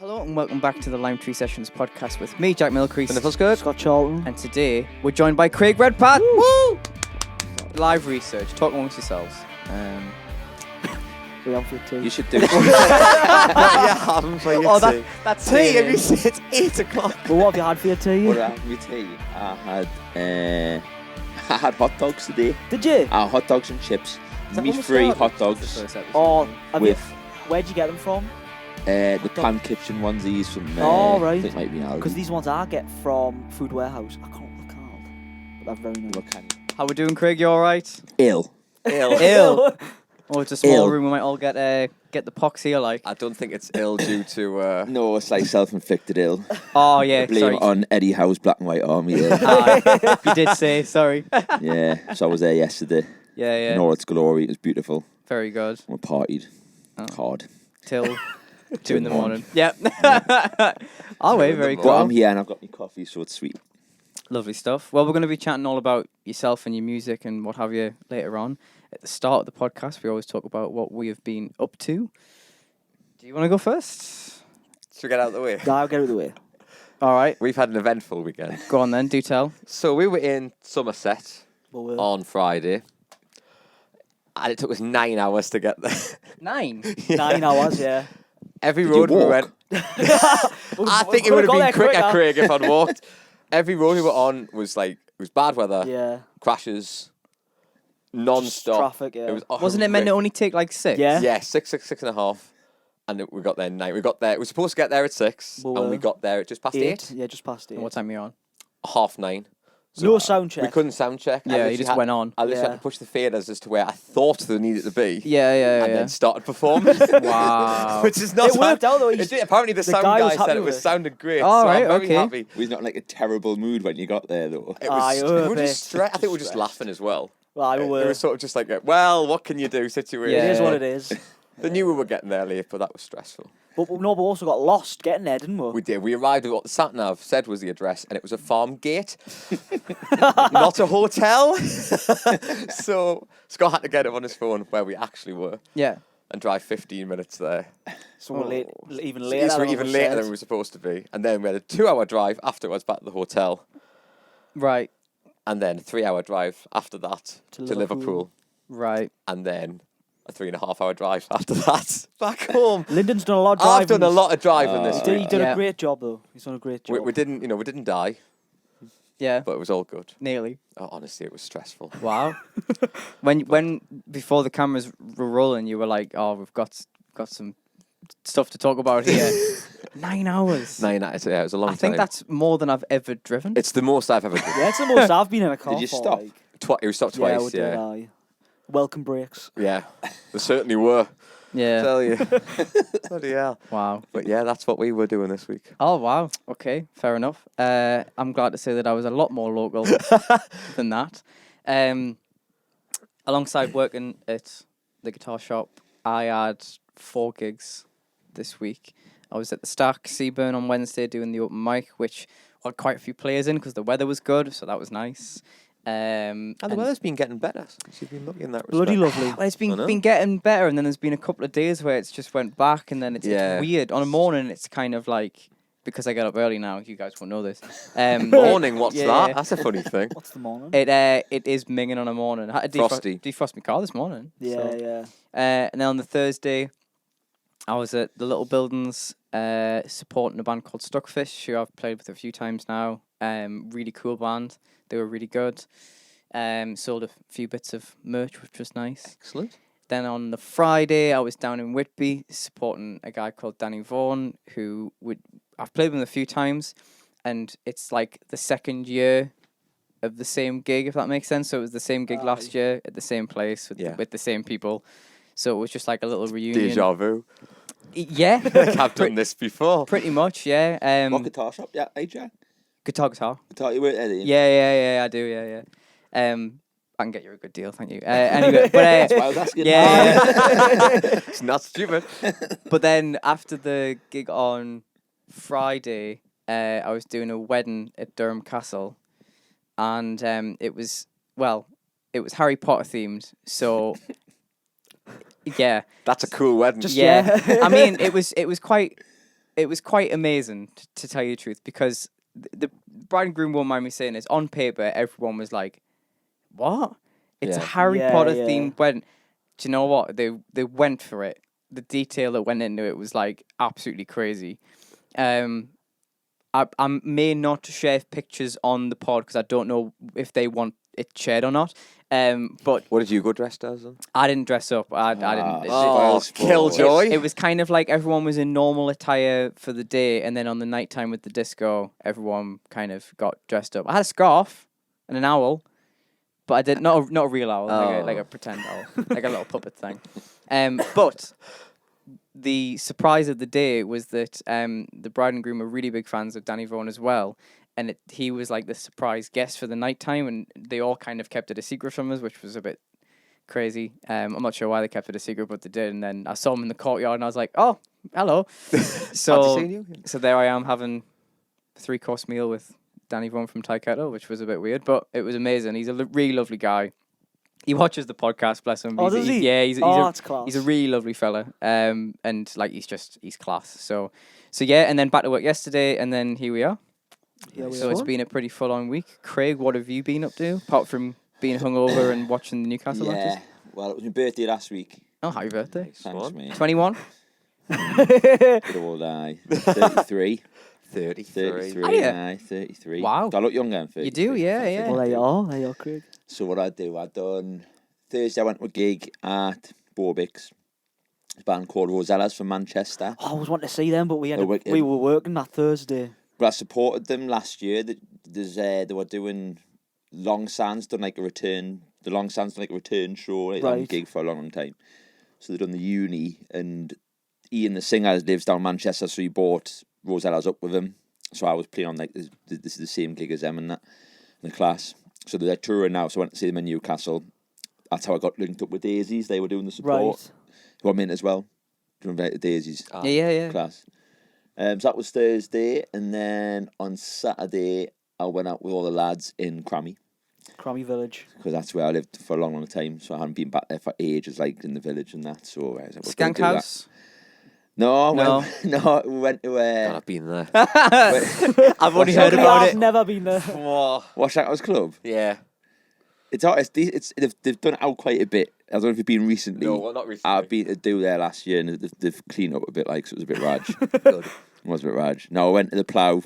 Hello and welcome back to the Lime Tree Sessions podcast with me, Jack Milcrease. And it feels good. Scott Charlton. And today we're joined by Craig Redpath. Woo! Live research. Talk amongst yourselves. We have for tea. You should do it. Yeah, haven't for your tea. That's Tea, have you seen? It's 8 o'clock. But what have you had for your tea? What did I have for your tea? I had hot dogs today. Did you? Hot dogs and chips. Is that when we Meat-free started? hot dogs Oh, with where'd you get them from? the Pan Kitchen onesies from Oh, right. I think it might be an Because Aldi. these ones I get from Food Warehouse. I can't look called. But they're very nice. What kind? How we doing, Craig? You alright? Ill. Ill. Oh, it's a small Ill. room. We might all get the pox here, like. I don't think it's ill due to. No, it's like self-inflicted ill. Oh, yeah. Blame Sorry. it on Eddie Howe's Black and White Army ill. You did say, sorry. Yeah, so I was there yesterday. Yeah. In all its glory, it was beautiful. Very good. We partied hard. Till 2 in the morning. Yep. Oh, wait, very But cool. I'm here and I've got my coffee, so it's sweet. Lovely stuff. Well, we're going to be chatting all about yourself and your music and what have you later on. At the start of the podcast, we always talk about what we have been up to. Do you want to go first? Should we get out of the way? I'll get out of the way. All right. We've had an eventful weekend. Go on then. Do tell. So we were in Somerset Well, on Friday, and it took us 9 hours to get there. 9. 9 hours, yeah. Every Did road you we walk? went. I think it would have been quicker, Craig, if I'd walked. Every road we were on was bad weather, Yeah. crashes, Just non-stop. traffic, yeah. It was Wasn't it meant to horrific. only take like 6? Yeah. Yeah, six and a half. And we got there 9. We got there. We were supposed to get there at 6, Well, and we got there at just past 8. Yeah, just past 8. And what time are you on? 9:30. So No sound check. we couldn't sound check. I Yeah, literally you just had- went on. I literally Yeah. had to push the faders as to where I thought they needed to be. Yeah. And then started performing. Wow. Which is not It worked out though. It did. Apparently the sound guy guy, was said happy it with it. sounded great. All so right, I'm very okay. happy. We was not like a terrible mood when you got there, though. It Aye, was, we were we a were bit just I think we were just stressed. laughing as well. Well, It were. was sort of just like, well, what can you do situation. Yeah. It is what it is. They knew we were getting there late, but that was stressful. But we also got lost getting there, didn't we? We did. We arrived at what the sat nav said was the address, and it was a farm gate, not a hotel. So Scott had to get it on his phone where we actually were Yeah. and drive 15 minutes there. So we're late, even So later. we're even later than we were supposed to be. And then we had a 2-hour drive afterwards back to the hotel. Right. And then a 3-hour drive after that To to Liverpool. Liverpool. Right. And then a 3.5-hour drive after that back home. Lyndon's done a lot of driving. I've done a lot of driving this He week. did Yeah. a great job though. He's done a great job. We didn't die, Yeah. but it was all good. Nearly. Oh, honestly, it was stressful. Wow. when before the cameras were rolling, you were like, "Oh, we've got some stuff to talk about here." 9 hours. 9 hours. Yeah, it was a long I think time. that's more than I've ever driven. It's the most I've ever done. Yeah, it's the most I've been in a car Did you for, stop? like. We stopped Yeah, we twice. did, Yeah, aye. Welcome breaks. yeah. There certainly were. Yeah. Tell you. Bloody hell. Wow. But yeah, that's what we were doing this week. Oh wow. Okay. Fair enough. I'm glad to say that I was a lot more local than that. Alongside working at the guitar shop, I had 4 gigs this week. I was at the Stark Seaburn on Wednesday doing the open mic, which had quite a few players in because the weather was good, so that was nice. And the weather's been getting better since you've been lucky in that respect. Bloody lovely. Well, it's I know. been getting better, and then there's been a couple of days where it's just went back, and then it's weird. On a morning, it's kind of like, because I get up early now, you guys won't know this. Morning, what's Yeah, that? yeah. That's a funny thing. What's the morning? It is minging on a morning. I had to Frosty. defrost my car this morning. Yeah, so. yeah. And then on the Thursday, I was at the Little Buildings supporting a band called Stuckfish, who I've played with a few times now. Really cool band. They were really good. Sold a few bits of merch, which was nice. Excellent. Then on the Friday, I was down in Whitby supporting a guy called Danny Vaughan, I've played with him a few times, and it's like the second year of the same gig, if that makes sense. So it was the same gig last year at the same place with the same people. So it was just like a little reunion. Deja vu. Yeah, Like I've done this before. pretty much. Yeah. What guitar shop? Yeah, AJ? Guitar. Guitar you work at, Eddie? Yeah. I do. Yeah. I can get you a good deal, thank you. Anyway, but That's why I was asking. yeah. It's not stupid. But then after the gig on Friday, I was doing a wedding at Durham Castle, and it was Harry Potter themed. So yeah, That's a cool wedding. Just- yeah. Yeah. I mean, it was quite it was quite amazing to tell you the truth, because the bride and groom won't mind me saying this. On paper, everyone was like, "What? It's a Yeah. Harry Yeah, Potter yeah. themed wedding." Do you know what? They went for it. The detail that went into it was like absolutely crazy. I may not share pictures on the pod because I don't know if they want it shared or not. But What did you go dressed as then? I didn't dress up. I didn't. Oh, Killjoy. It was kind of like everyone was in normal attire for the day, and then on the nighttime with the disco, everyone kind of got dressed up. I had a scarf and an owl, but I did not a real owl, like a pretend owl, like a little puppet thing. But the surprise of the day was that the bride and groom were really big fans of Danny Vaughan as well. And he was like the surprise guest for the nighttime, and they all kind of kept it a secret from us, which was a bit crazy. I'm not sure why they kept it a secret, but they did. And then I saw him in the courtyard, and I was like, "Oh, hello!" So there I am having a 3-course meal with Danny Vaughan from Thai Kettle, which was a bit weird, but it was amazing. He's a really lovely guy. He watches the podcast, bless him. Oh, does he? Yeah, that's class. he's a really lovely fella. And like he's class. So yeah, and then back to work yesterday, and then here we are. Yeah, So it's been a pretty full-on week. Craig, what have you been up to apart from being hungover and watching the Newcastle matches? Well, it was my birthday last week. Oh, happy birthday! Thanks, mate. 21. Good old I. 33. 33. Are you? Aye, 33. Wow. Do I look younger than 33? You do, yeah. Well, there you are, Craig. So what I do, I done Thursday. I went to a gig at Borbick's. A band called Rosellas from Manchester. Oh, I was wanting to see them, but we Oh, we were working that Thursday. But I supported them last year. They were doing Long Sands, done like a return. The Long Sands done like a return show, like on Right. gig for a long time. So they done the uni, and Ian, the singer, lives down Manchester, so he brought Rosellas up with him. So I was playing on like this is the same gig as them and that in the class. So they're touring now. So I went to see them in Newcastle. That's how I got linked up with Daisies. They were doing the support. Right. Who I'm in as well. Doing the Daisies Yeah. class. So that was Thursday, and then on Saturday I went out with all the lads in Cramlington Village. because that's where I lived for a long time. So I hadn't been back there for ages, like in the village and that. So I was like, Skank House. No, No. we went to God, I've been there. I've only heard about I've it. never been there. Whoa. Wash House Club. Yeah. They've done it out quite a bit. I don't know if you've been recently. No, well, not recently. I've been to do there last year, and they've cleaned up a bit, like, so it was a bit raj. Good. It was a bit raj. No, I went to the Plough,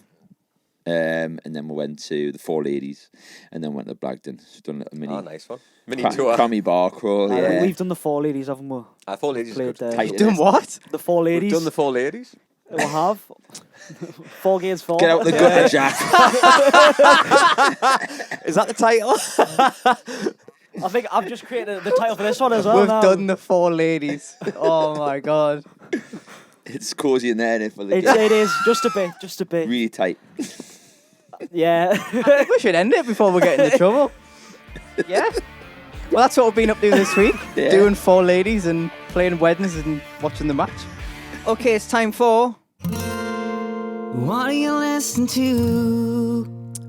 and then we went to the Four Ladies, and then went to Blagdon. So done a little mini. Oh, nice one. Mini tour. Crammy bar crawl, yeah. We've done the Four Ladies, haven't we? 4 ladies is Played good. there. Tight. You've done what? The Four We've Ladies. done the 4 ladies. We have. 4 games 4. Get out the gutter, Jack. Is that the title? I think I've just created the title for this one as well. We've now. done the 4 ladies. Oh my god. It's cosy in there, innit, for the It is just a bit. really tight. Yeah. I think we should end it before we get into trouble. Yeah. Well, that's what we've been up to this week. Yeah. Doing 4 ladies and playing weddings and watching the match. Okay, it's time for... What are you listening to?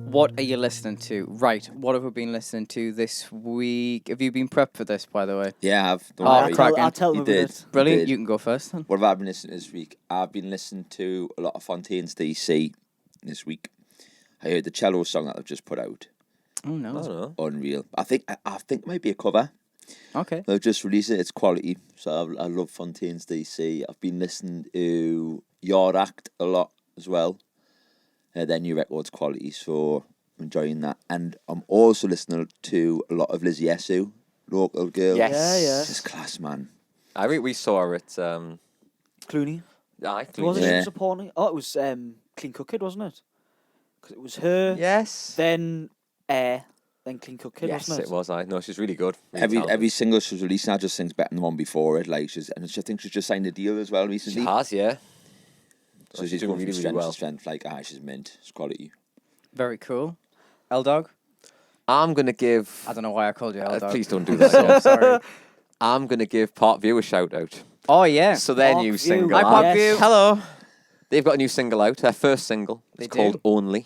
What are you listening to? Right, what have we been listening to this week? Have you been prepped for this, by the way? Yeah, I have. Don't Oh, worry. cracking. I'll tell You them did. it. Brilliant, did. you can go first then. What have I been listening to this week? I've been listening to a lot of Fontaine's DC this week. I heard the cello song that I've just put out. Oh, no. I don't know. Unreal. I think it might be a cover. Okay. They've just released it. It's quality. So I love Fontaine's DC. I've been listening to Your Act a lot as well. Their new record's quality, so I'm enjoying that. And I'm also listening to a lot of Lizzie Esu, local girl. Yes. Yeah. She's class, man. We saw her at... Clooney. Aye, Wasn't Yeah. it supporting? Oh, it was Clean Cook Kid, wasn't it? Because it was her, Yes. then Air, then Clean Cook Kid, Yes, wasn't it? it was. I know she's really good. Really Every single she's releasing, I just think's better than the one before it. Like I think she's just signed a deal as well She recently. has, yeah. So She's she's doing going really, from really strength well. to strength. Like, she's mint. It's quality. Very cool. L-Dog? I'm going to give... I don't know why I called you L-Dog. please don't do that. So again. sorry. I'm going to give Parkview a shout out. Oh, yeah. So their new Parkview. single. Hi, Parkview. Yes. Hello. They've got a new single out. Their first single. They It's called do. Only.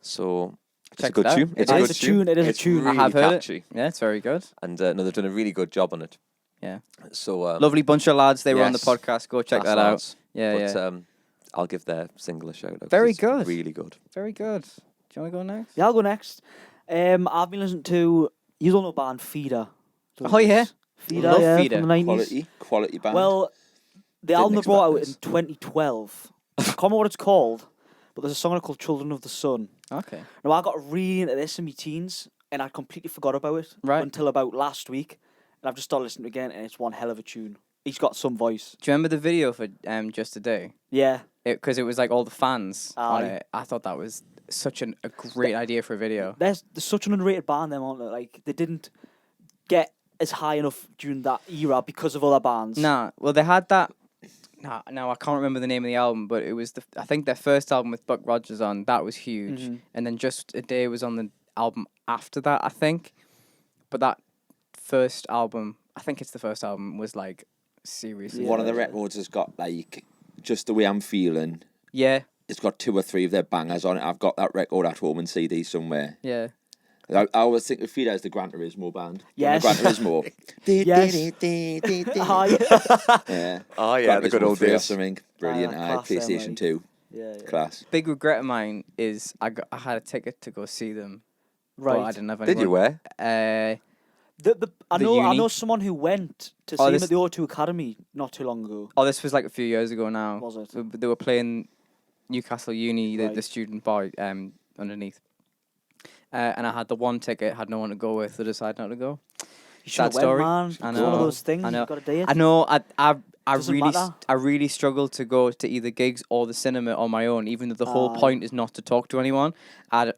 So it's Check a good it out. tune. It a is. good It's a tune, it is a It's tune. Really I have heard catchy. it. Yeah, it's very good. And no, they've done a really good job on it. Yeah. So Lovely bunch of lads. They were on the yes. podcast. Go check that's that out. lads. Yeah, But yeah. I'll give their single a shout out. 'cause Very it's good. Really good. Very good. Do you want to go next? Yeah, I'll go next. I've been listening to, you don't know band Feeder. Oh, yeah. Feeder, Love yeah, Feeder. from the 90s. Quality band. Well, the Didn't album they brought out expect in 2012. I can't remember what it's called, but there's a song on it called Children of the Sun. Okay. Now, I got really into this in my teens, and I completely forgot about it Right. until about last week. And I've just started listening again, and it's one hell of a tune. He's got some voice. Do you remember the video for Just a Day? Yeah. Because it was like all the fans on Aye. it. I thought that was such a great idea for a video. They're such an underrated band, them, aren't they? Like, they didn't get as high enough during that era because of other bands. Nah, well they had that. Nah, no, I can't remember the name of the album, but it was I think their first album with Buck Rogers on. That was huge, and then Just a Day was on the album after that, I think. But that first album, I think it's the first album, was like seriously. One of the good. records has got like Just the Way I'm Feeling. Yeah, It's got 2 or 3 of their bangers on it. I've got that record at home and CD somewhere. yeah. I always think of Feeder as the Gran Turismo band. Yes. Gran Turismo. Yes. Yeah. Oh, yeah, Gran the good Turismo old 3 or days. something. Brilliant. class them, PlayStation like. 2. Yeah. Class. Big regret of mine is I had a ticket to go see them, Right. but I didn't have Did you anyone. where? I The know uni. someone who went to Oh, see him this- at the O2 Academy not too long ago. Oh, this was like a few years ago now. Was it? They were playing Newcastle Uni, the Right. student bar underneath. And I had the one ticket, had no one to go with, so decided not to go. You Sad should have went, story. man. I It's one know. of those things. I know. You've got to do it. I know. I Doesn't really matter. I really struggled to go to either gigs or the cinema on my own, even though the whole Aye. point is not to talk to anyone. I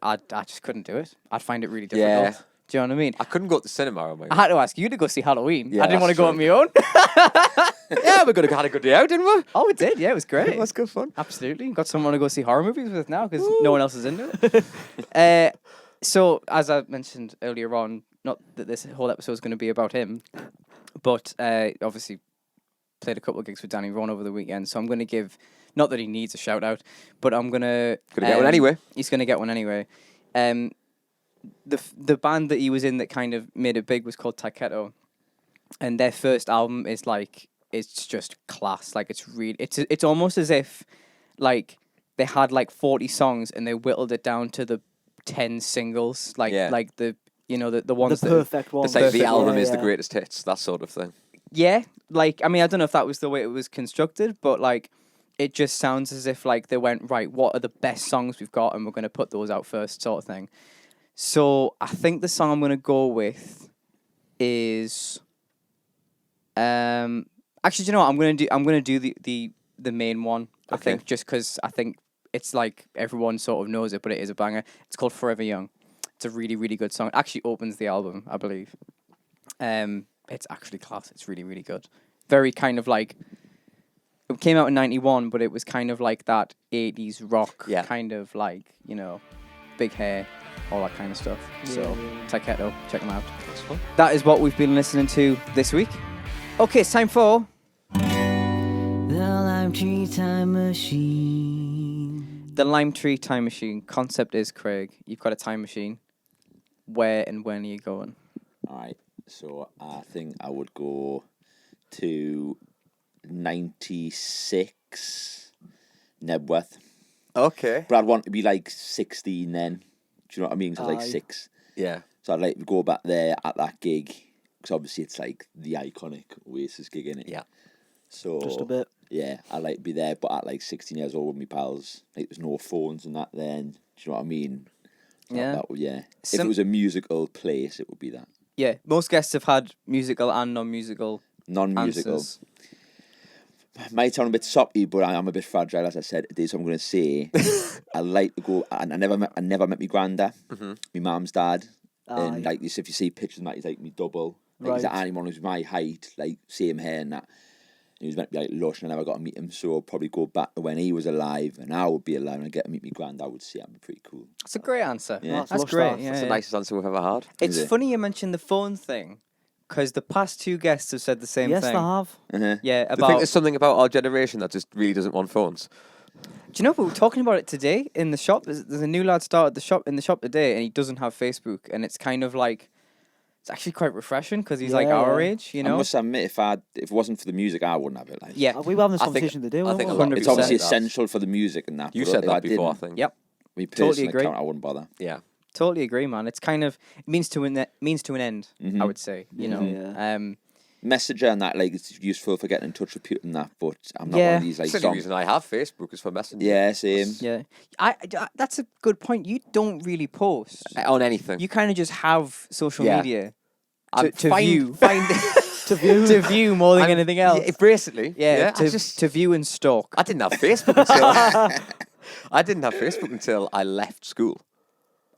just couldn't do it. I'd find it really difficult. Yeah. Do you know what I mean? I couldn't go to the cinema on my I had to ask you to go see Halloween. Yeah, I didn't want to that's go on my own. Yeah, we had a good day out, didn't we? Oh, it did. Yeah, it was great. It was good fun. Absolutely. Got someone to go see horror movies with now because no one else is into it. So, as I mentioned earlier on, not that this whole episode is going to be about him, but obviously played a couple of gigs with Danny Vaughan over the weekend. So I'm going to give, not that he needs a shout out, but I'm going to... Gonna get one anyway. He's going to get one anyway. The band that he was in that kind of made it big was called Taiketo. And their first album is like, it's just class. Like it's almost as if like they had like 40 songs and they whittled it down to the 10 singles. Like Yeah. like the the ones the that perfect one. It's like the perfect album Yeah, is the yeah. greatest hits, that sort of thing. yeah, like I mean I don't know if that was the way it was constructed, but like it just sounds as if like they went, right, what are the best songs we've got and we're going to put those out first, sort of thing. So I think the song I'm going to go with is actually, do you know what? I'm going to do the main one. I Okay. think just because I think it's like everyone sort of knows it, but it is a banger. It's called Forever Young. It's a really, really good song. It actually opens the album, I believe. It's actually class. It's really, really good. Very kind of like, it came out in 91, but it was kind of like that 80s rock, Yeah. kind of like, you know, big hair, all that kind of stuff. So, yeah. Taiketo, check them out. That's fun. That is what we've been listening to this week. Okay, it's time for... The Lime Tree Time Machine. The Lime Tree Time Machine. Concept is, Craig, you've got a time machine. Where and when are you going? All right. So I think I would go to 96 Nebworth. Okay. But I'd want to be like 16 then. Do you know what I mean? So like Aye. 6. Yeah. So I'd like to go back there at that gig. Because obviously it's like the iconic Oasis gig, innit? Yeah. So Just a bit. yeah, I'd like to be there. But at like 16 years old with my pals, like there's no phones and that then. Do you know what I mean? Yeah. That would, yeah. If Sim- it was a musical place, it would be that. Yeah, most guests have had musical and non-musical Non-musical. answers. Might sound a bit soppy, but I am a bit fragile, as I said today. So I'm going to say I like to go. And I never met my granddad, my mum's dad, and Aye. like this. If you see pictures of that, he's like me double. Like he's Right. like anyone who's my height, like same hair and that. He was meant to be like lush, and I never got to meet him. So I'll probably go back to when he was alive, and I would be alive, and I get to meet my granddad. I would say that'd be pretty cool. That's a great answer. Yeah. That's That's lush, great. that. Yeah, That's the yeah. nicest answer we've ever had. It's Is it? funny you mentioned the phone thing, because the past 2 guests have said the same Yes, thing. they have. Uh-huh. Yeah, I think about... there's something about our generation that just really doesn't want phones. Do you know, we were talking about it today in the shop. There's a new lad started in the shop today, and he doesn't have Facebook, and it's kind of like it's actually quite refreshing because he's like Yeah, our yeah. age, you I know. must admit, if it wasn't for the music, I wouldn't have it. Like, Yeah, We were having this I think- conversation today. I weren't think we? a lot of it's people obviously say that. essential for the music and that. You but said if that before, I didn't, think. Yep. Me Totally personally, agree. I wouldn't bother. Yeah. Totally agree, man. It's kind of it means to an end. Mhm. I would say, you know. Yeah. Messenger and that, like, it's useful for getting in touch with people and that, but I'm not one Yeah. of these, like, That's the only reason I have Facebook is for Messenger. Yeah, same. Yeah, that's a good point. You don't really post. On anything. You kind of just have social Yeah. media I'm to find- view. Find To view. to view more than anything else. Yeah, basically. Yeah, I to view and stalk. I didn't have Facebook until I didn't have Facebook until I left school,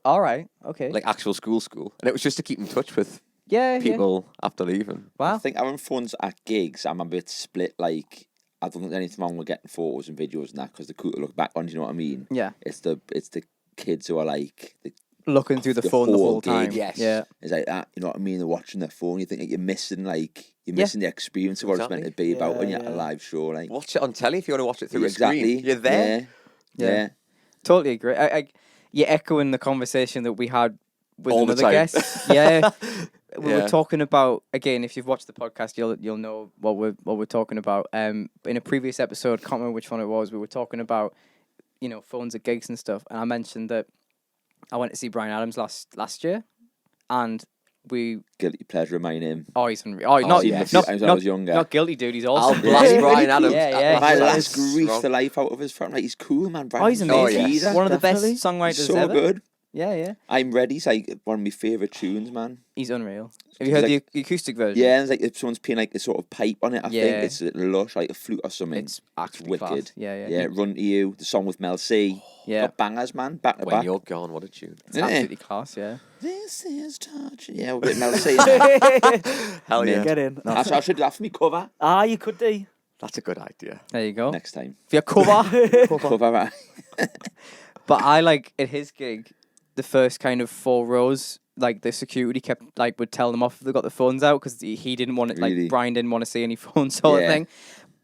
All right. Okay. like actual school, and it was just to keep in touch with yeah. people after leaving. I Wow. think having phones at gigs, I'm a bit split. Like, I don't think there's anything wrong with getting photos and videos and that because they're cool to look back on. Do you know what I mean? Yeah. It's the kids who are like, Looking through the the phone the whole whole time. gig, yes. Yeah. it's like that. You know what I mean? They're watching their phone. You think like, you're missing the experience of what it's meant to be about when you're at a Yeah. live show. Like, Watch it on telly if you want to watch it through exactly. a screen. You're there. Yeah. Yeah. Yeah. Totally agree. You're echoing the conversation that we had with All the another time. guest. Yeah. We Yeah. were talking about, again, if you've watched the podcast, you'll know what we're talking about. In a previous episode, can't remember which one it was, we were talking about, you know, phones at gigs and stuff, and I mentioned that I went to see Bryan Adams last year, and we Guilty pleasure of my name. he's unreal. Oh, not seen him a few times when I was younger. not guilty, dude. He's I'll awesome. blast Yeah. Bryan Adams. Yeah, yeah. My he's last like- grief the life out of his front. Like, he's cool, man. Oh, he's Brian's amazing. Oh, yes. He's One of the best Definitely. songwriters so ever. good. Yeah, yeah. I'm Ready's like one of my favourite tunes, man. He's unreal. Have you He's heard like- the acoustic version? Yeah, and it's like if someone's playing like a sort of pipe on it, I Yeah. think it's a lush, like a flute or something. It's actually wicked. class. Yeah, yeah. Yeah, Run to You, the song with Mel C. Yeah. Got bangers, man, back to When back. you're gone, what a tune. It's Isn't it? absolutely class, yeah. This is touch. Yeah, with a bit Mel C. in there. Hell yeah. Get in. I should do that for me cover You could do. That's a good idea. There you go. next time. For your cover. Cover that. But I like at his gig, the first kind of 4 rows, like the security kept like would tell them off if they got the phones out because he didn't want it. Really? Like Brian didn't want to see any phones, sort of Yeah. thing.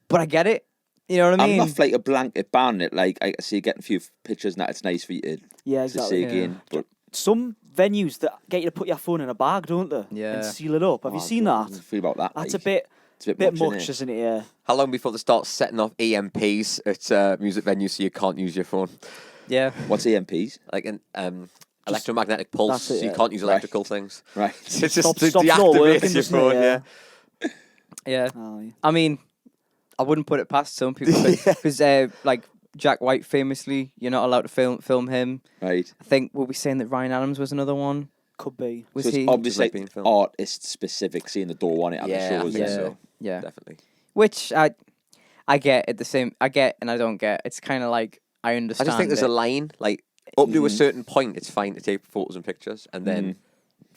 But I get it. You know what I I'm mean? not like a blanket ban it. Like I see you getting a few pictures and that it's nice for you to, Yeah, to exactly. see Yeah. again. But Some venues that get you to put your phone in a bag, don't they? Yeah. And seal it up. Have you oh, seen God, that? I feel about that. That's like, a bit it's a bit, much, innit? isn't it? Yeah. How long before they start setting off EMPs at music venues so you can't use your phone? Yeah. What's EMPs? Like an electromagnetic pulse, That's it, so you yeah. can't use electrical things. Right. It just Stops it all working, deactivates your doesn't it? phone, Yeah. yeah. Yeah. Oh, yeah. I mean, I wouldn't put it past some people because, like Jack White, famously, you're not allowed to film him. Right. I think we'll be saying that Ryan Adams was another one. Could be. Was so it's he? obviously like being filmed. artist specific, seeing the door on it at Yeah, the I shows. think yeah. so. Yeah. Definitely. Which I get at the same. I get and I don't get. It's kind of like I I understand. just think there's it. a line, like, up to a Mhm. certain point, it's fine to take photos and pictures, and then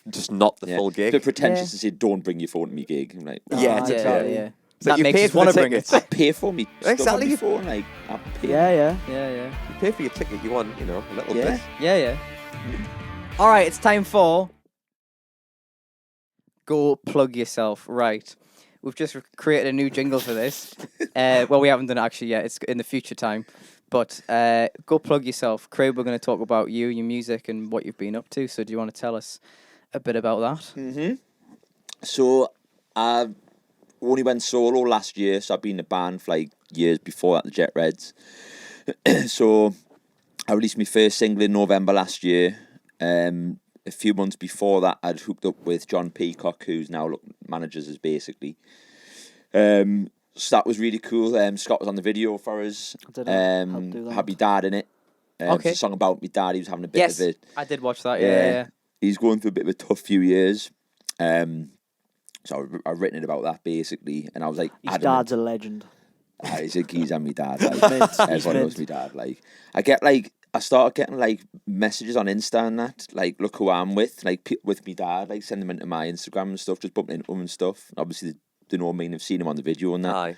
just not the Yeah. full gig. They're pretentious to say, don't bring your phone to me gig. I'm like, Yeah, yeah, exactly. yeah. So That you makes paid us for want the to bring it. tickets. pay for me stuff Exactly. on my phone. Like, I pay. Yeah, yeah. Yeah, yeah, You pay for your ticket, you want, a little Yeah. bit. yeah, yeah. All right, it's time for go plug yourself. Right, we've just created a new jingle for this. Well, we haven't done it actually yet. It's in the future time. But go plug yourself. Craig, we're going to talk about you, your music, and what you've been up to. So do you want to tell us a bit about that? So I only went solo last year, so I've been in a band for like years before that, the Jet Reds. So I released my first single in November last year. A few months before that, I'd hooked up with John Peacock, who's now managers us basically. So that was really cool. Scott was on the video for us. I did help do that. Had my dad in it. Okay. It's a song about my dad. He was having a bit Yes, of a... I did watch that. Yeah. He's going through a bit of a tough few years. So I've written it about that basically, and I was like, His dad's a legend. he's a geezer, my dad. Like, Mint, he's everyone knows my mint. dad. Like, I started getting like messages on Insta and that, like, look who I'm with, like with my dad, like send them into my Instagram and stuff, just bumping into him and stuff. And obviously, they know me and have seen him on the video and that. Aye.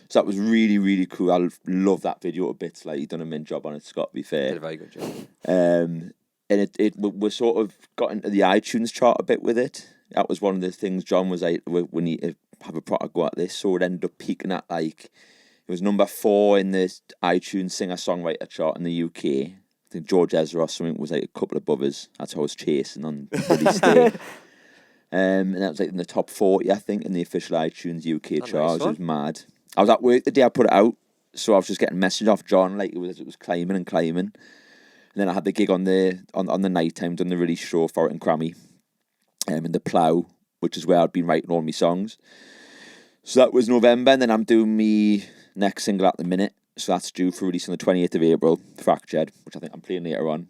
So that was really, really cool. I love that video a bit. Like, he done a mint job on it, Scott, to be fair. Did a very good job. And we sort of got into the iTunes chart a bit with it. That was one of the things John was like, we need to have a proper go at this. So it ended up peaking at like, it was number 4 in the iTunes singer-songwriter chart in the UK. I think George Ezra or something was like a couple above us. That's how I was chasing on release day. And that was like in the top 40, I think, in the official iTunes UK nice charts. It one. was mad. I was at work the day I put it out, so I was just getting messages off John like it was climbing and climbing. And then I had the gig on the night time, done the release show for it in Crammy, in the Plough, which is where I'd been writing all my songs. So that was November, and then I'm doing me next single at the minute. So that's due for release on the 28th of April, Fractured, which I think I'm playing later on.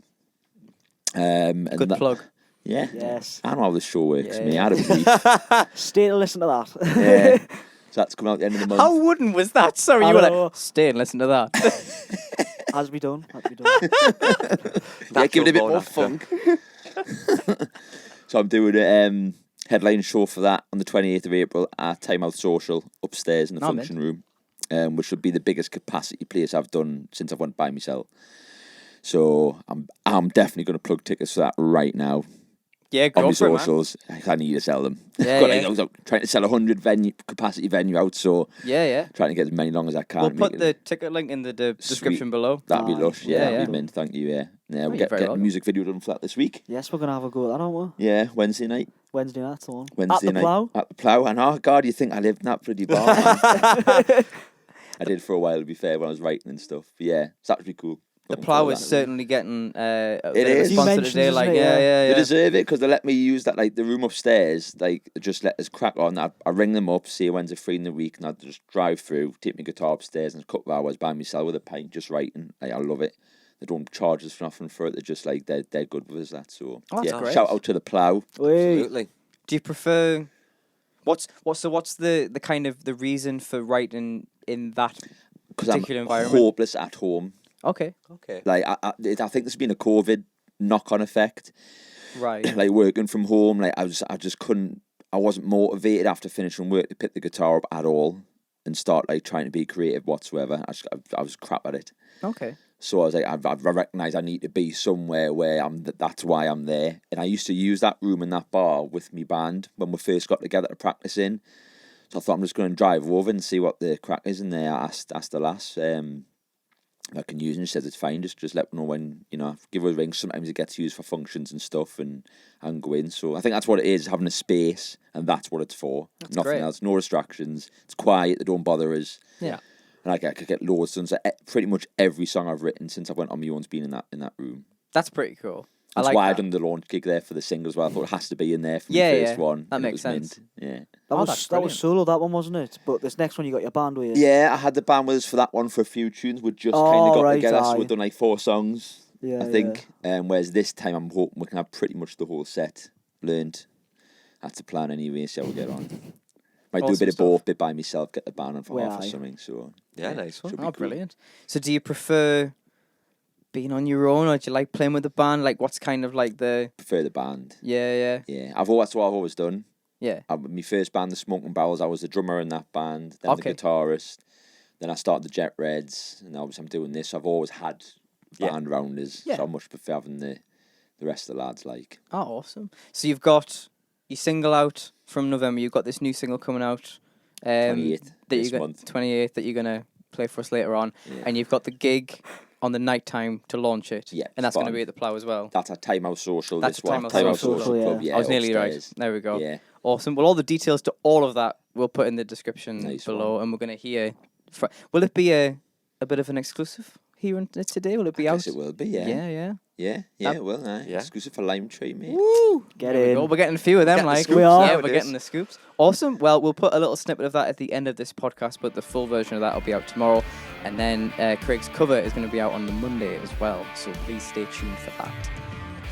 And Good plug. Yeah. Yes. I know how this show works, Yeah, me. yeah. I had a brief. Stay to listen to that. Yeah. So that's coming out at the end of the month. How wooden was that? Sorry, I you were know. like, stay and listen to that. Has to be done. Has to be done. Yeah, give it a bit Natural more born funk. So I'm doing a headline show for that on the 28th of April at Time Out Social upstairs in the Oh, function room, which would be the biggest capacity place I've done since I've went by myself. So I'm definitely going to plug tickets for that right now Yeah, on go my for it, man. socials. I need to sell them. Yeah, Got, yeah. I was trying to sell 100 capacity venue out, so Yeah, yeah. trying to get as many long as I can. We'll make put it- the ticket link in the description Sweet. below. That'd be Aye. lush. Yeah, Yeah, that'd yeah. be mint. Thank you. Yeah, you're we'll very get a welcome. music video done for that this week. Yes, we're going to have a go at that, aren't we? Yeah, Wednesday night. Wednesday night, the one. Wednesday At the night Plough? at the Plough. And oh god, you think I lived in that bloody bar? Man. I did for a while, to be fair, when I was writing and stuff. But yeah, it's actually cool. The Looking Plough forward is to that. certainly getting a It bit of a is. Few sponsor mentions, today. isn't Like, it? yeah, Yeah. yeah, They yeah. deserve it because they let me use that, like the room upstairs. Like, just let us crack on. I ring them up, see when's they're free in the week, and I just drive through, take my guitar upstairs, and a couple of hours by myself with a pint, just writing. Like, I love it. They don't charge us for nothing for it. They're just like they're good with us. That so Oh, that's yeah. great. Shout out to the Plough. Wait. Absolutely. Do you prefer? What's the kind of the reason for writing in that Because I'm particular environment? hopeless at home. Okay, Okay. Like I think there's been a COVID knock-on effect. right. Like working from home, like I just couldn't. I wasn't motivated after finishing work to pick the guitar up at all and start like trying to be creative whatsoever. I was crap at it. Okay. So I was like, I recognise I need to be somewhere where that's why I'm there. And I used to use that room and that bar with me band when we first got together to practice in. So I thought I'm just going to drive over and see what the crack is in there. I asked the lass if I can use it, and she says it's fine. Just let me know when, give her a ring. Sometimes it gets used for functions and stuff and go in. So I think that's what it is, having a space, and that's what it's for. Nothing great. else, no distractions. It's quiet, they don't bother us. Yeah. And I could get loads done. So pretty much every song I've written since I went on my own's been in that room. That's pretty cool. That's I like why that. I've done the launch gig there for the single as well. I thought it has to be in there for Yeah, the first yeah. one. That and it makes was sense. mint. Yeah. That Oh, was that's that was brilliant. solo, that one, wasn't it? But this next one you got your band with you. Yeah, I had the band with us for that one for a few tunes. We just kind Oh, of got right, together, so aye. we've done like 4 songs, Yeah, I think. Whereas this time I'm hoping we can have pretty much the whole set learned. That's the plan anyway, see how we get on. Might do a Awesome bit of stuff. both, bit by myself, get the band on for Well, half or aye. something. So Yeah, nice one. should be Oh, cool. brilliant. So do you prefer being on your own, or do you like playing with the band? Like, what's kind of like the... Prefer the band. Yeah. Yeah, that's what I've always done. Yeah. My first band, the Smoking Barrels, I was the drummer in that band, then Okay. the guitarist. Then I started the Jet Reds, and obviously I'm doing this. I've always had band rounders, Yeah. so I much prefer having the rest of the lads like. Oh, awesome. So you've got your single out from November. You've got this new single coming out. 28th that this you got month. 28th that you're gonna play for us later on, Yeah. and you've got the gig on the night time to launch it. Yeah, and that's spot going to on. be at the Plough as well. That's at Time Out Social. That's this at one. Time Out Time Out Social, Social yeah. Club. Yeah, I was nearly right. upstairs. There we go. Yeah, Awesome. Well, all the details to all of that we'll put in the description Nice below, and we're going to hear. Will it be a bit of an exclusive here on it today? Will it be I out? guess it will be. Yeah, Yeah. yeah, That- well, aye. Yeah. Exclusive for Lime Tree, mate. Woo! Get There we in. go. We're getting a few of them. Getting the Like scoops We are. Yeah, we're nowadays. getting the scoops. Awesome. Well, we'll put a little snippet of that at the end of this podcast, but the full version of that will be out tomorrow, and then Craig's cover is going to be out on the Monday as well. So please stay tuned for that.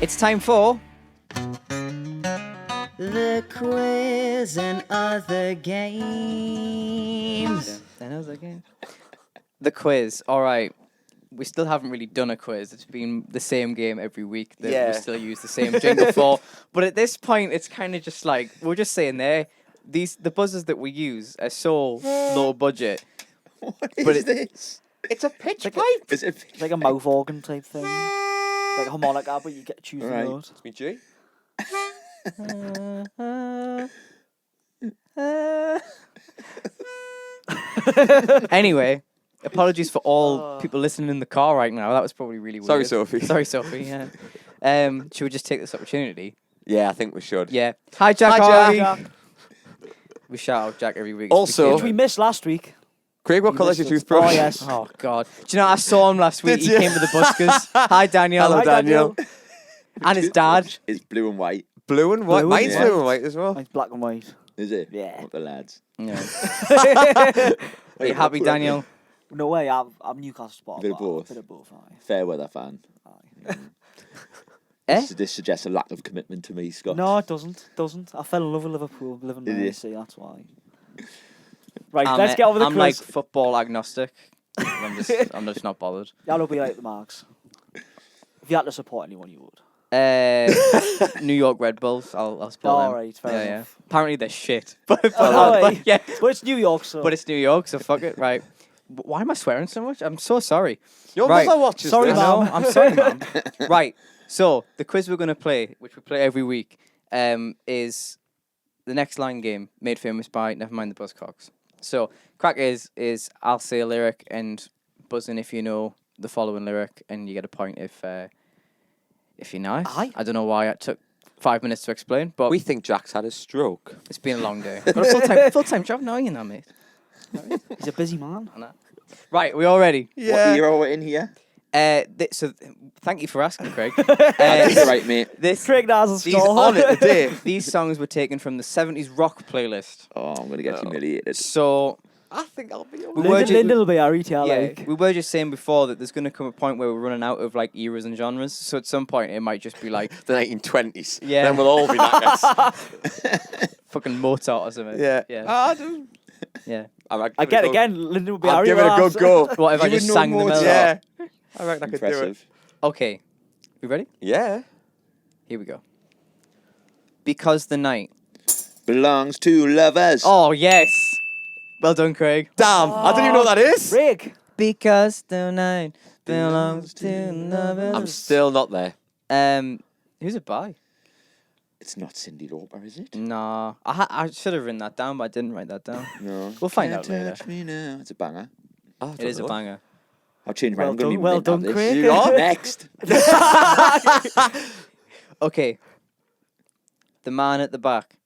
It's time for The quiz and other games. another game. The quiz. All right. We still haven't really done a quiz. It's been the same game every week that Yeah. we still use the same jingle for. But at this point, it's kind of just like we're just saying there. The buzzers that we use are so low budget. What But is this? It's a pitch Like pipe. Is it? It's like a mouth organ type thing. Like a harmonica, but you get to choose the Right. note. It's me, G. Anyway, apologies for all people listening in the car right now. That was probably really weird. Sorry, Sophie. Sorry, Sophie. Yeah. Should we just take this opportunity Yeah, I think we should. Yeah. Hi, Jack. Hi, Harvey. Jack. We shout out Jack every week. Also- Which we missed last week. Craig, what You colour's your missed it. toothbrush? Oh, yes. Oh God! Do you know I saw him last week? Did He you? came with the buskers. Hi, Daniel. Hello, Hi, Daniel. And his dad. It's blue and white. Blue and white. Blue and Mine's white. blue and white as well. Mine's black and white. Is it? Yeah. What the lads? Yeah. Wait, Are you happy, what- Daniel? No way, I'm Newcastle spot. Bit of both. Bit of both, aye. Fair weather fan. Aye. Eh? This suggests a lack of commitment to me, Scott. No, it doesn't. I fell in love with Liverpool, living Did there, you? you see, that's why. Right, let's get over the I'm quiz. like football agnostic. I'm just not bothered. That'll be like the marks. If you had to support anyone, you would. New York Red Bulls. I'll support them. Alright, fair enough. Apparently they're shit. But, Oh, but hey. yeah. But it's New York, so. But it's New York, so fuck it. Right. Why am I swearing so much? I'm so sorry. Your Right. mother watches Sorry, I this. know. Mum. I'm sorry, Mum. Right. So the quiz we're gonna play, which we play every week, is the next line game made famous by Never Mind the Buzzcocks. So crack is I'll say a lyric and buzz in if you know the following lyric, and you get a point if you're nice. Aye. I don't know why it took 5 minutes to explain, but We think Jack's had a stroke. it's been a long day. Got a full-time job now, you know, mate. He's a busy man. Right, we all ready? What era we're in here? Thank you for asking, Craig. That's right, mate. This Craig Nazzle's these score. on it today. These songs were taken from the 70s rock playlist. Oh, I'm gonna get humiliated. So I think I'll be we were ju- Lyndon will be our retail, yeah, like. we were just saying before that there's going to come a point where we're running out of like eras and genres. So at some point it might just be like the 1920s. Yeah. Then we'll all be knackers. fucking Mozart or something. Yeah. yeah, Ah, dude. yeah. Again, Lyndon will be I'll our give it a era good go. What if I You just would know sang the more, melody? Yeah. I reckon I could do it. Impressive. Okay, we ready? Yeah. Here we go. Because the night. Belongs to lovers. Oh yes. Well done, Craig. Damn. I don't even know what that is. Rick. Because the night belongs to lovers. I'm still not there. Who's it by? It's not Cyndi Lauper, is it? Nah, I should have written that down, but I didn't write that down. No. We'll find Can't out later. touch me now. It's a banger. Oh, I It don't is a know. banger. I'll change mine. Well I'm gonna done- be well mint out done, this. Craig. You are next. Okay. The man at the back.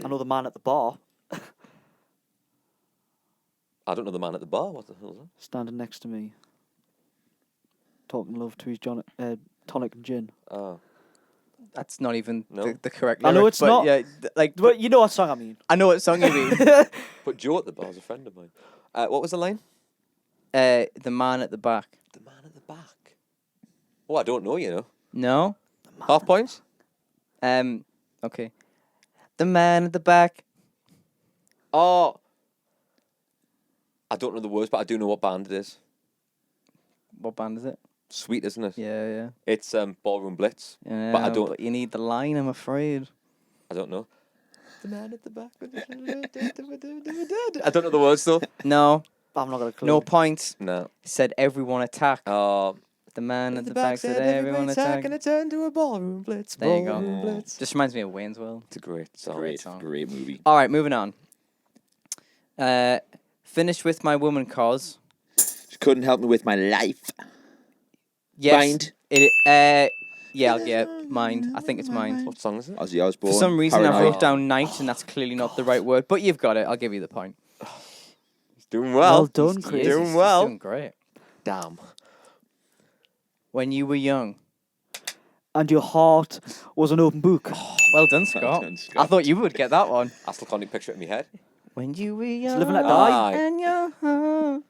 I know the man at the bar I don't know the man at the bar. What the hell is that? standing next to me, talking love to his tonic and gin. Oh. That's not even No. the correct I know lyric, it's but not. Yeah, But you know what song I mean. I know what song you mean. But Joe at the bar's a friend of mine. What was the line? The man at the back. The man at the back. Oh, I don't know, you know. No? Half points? Okay. The man at the back. Oh. I don't know the words, but I do know what band it is. What band is it? Sweet, isn't it? Yeah. It's Ballroom Blitz. Yeah, But I don't- But you need the line, I'm afraid. I don't know. The man at the back. I don't know the words though. No. I'm not gonna clue. No points. No. Said everyone attack. Oh. The man at the back said everyone attack. Gonna turn to a ballroom blitz. There you go. Ballroom blitz. Just reminds me of Wayne's World. It's a great song. Great, song. great movie. All right, moving on. Finished with my woman cause. She couldn't help me with my life. Yes. Mind. Mind. I think it's mind. What song is it? Ozzy Osbourne. For some reason, I Paranoid. wrote down night, and that's clearly not the right word. But you've got it. I'll give you the point. He's doing Well well. done, He Chris. is. Doing He's well. doing great. Damn. When you were young. And your heart was an open book. Well done, Scott. done, Scott. I thought you would get that one. I still can't picture it in my head. When you were young. Live and Let Die. Aye. And your heart